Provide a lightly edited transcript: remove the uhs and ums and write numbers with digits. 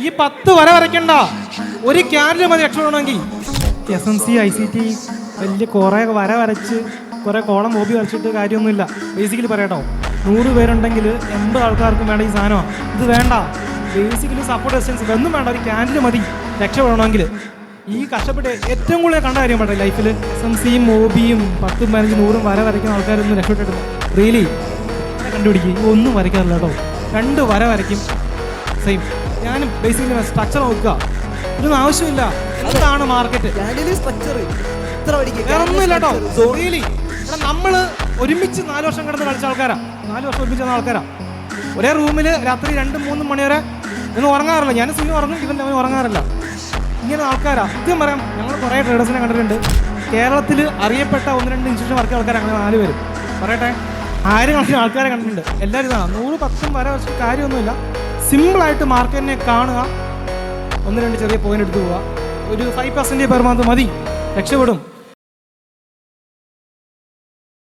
ഈ 10 വര വരയ്ക്കണ്ട, ഒരു ക്യാൻഡിൽ മതി രക്ഷപ്പെടണമെങ്കിൽ. SMC ICT വലിയ കുറേ വര വരച്ച് കുറേ കോളം ഹോബി വരച്ചിട്ട് കാര്യമൊന്നുമില്ല. ബേസിക്കലി പറയട്ടോ, 100 പേരുണ്ടെങ്കിൽ 80 ആൾക്കാർക്കും വേണ്ട ഈ സാധനമാണ്. ഇത് വേണ്ട, ബേസിക്കലി സപ്പോർട്ട് ഡിസ്റ്റൻസ് ഇതൊന്നും വേണ്ട, ഒരു ക്യാൻഡിൽ മതി രക്ഷപ്പെടണമെങ്കിൽ. ഈ കഷ്ടപ്പെട്ട് ഏറ്റവും കൂടുതൽ കണ്ട കാര്യം പറയും ലൈഫിൽ, SMCയും ഹോബിയും 10, 15, 100 വര വരയ്ക്കുന്ന ആൾക്കാരൊന്നും രക്ഷപ്പെട്ടിട്ട് റിയലി കണ്ടുപിടിക്കും. ഒന്നും വരയ്ക്കാറില്ല കേട്ടോ, 2 വര വരയ്ക്കും സെയിം. ഞാൻ ബേസിക്കലി സ്ട്രക്ചർ നോക്കുക, ഇതൊന്നും ആവശ്യമില്ല. എന്താണ് മാർക്കറ്റ്? ഒന്നുമില്ല കേട്ടോ റിയലി. ഇവിടെ നമ്മൾ ഒരുമിച്ച് 4 വർഷം കിടന്ന് കളിച്ച ആൾക്കാരാ, 4 വർഷം ഒരുമിച്ച് വന്ന ആൾക്കാരാ. ഒരേ റൂമിൽ രാത്രി 2-3 മണി വരെ ഒന്നും ഉറങ്ങാറില്ല. ഞാൻ സിനിമ ഉറങ്ങും, ഇവൻ അവൻ ഉറങ്ങാറില്ല. ഇങ്ങനെ ആൾക്കാരാ. സത്യം പറയാം, ഞങ്ങൾ കുറേ ട്രേഡേഴ്സിനെ കണ്ടിട്ടുണ്ട്. കേരളത്തിൽ അറിയപ്പെട്ട 1-2 ഇൻസ്റ്റിറ്റ്യൂഷൻ വർക്ക് ആൾക്കാർ, അങ്ങനെ 4 പേര് പറയട്ടെ, 1000 കണക്കിന് ആൾക്കാരെ കണ്ടിട്ടുണ്ട്. എല്ലാവരും ഇതാണ് 100, 10 വരെ വെച്ച് കാര്യമൊന്നുമില്ല. സിമ്പിളായിട്ട് മാർക്കറ്റിനെ കാണുക, 1-2 ചെറിയ പോയിന്റ് എടുത്ത് പോവുക, ഒരു 5% പെർ മന്ത് മതി, രക്ഷപ്പെടും.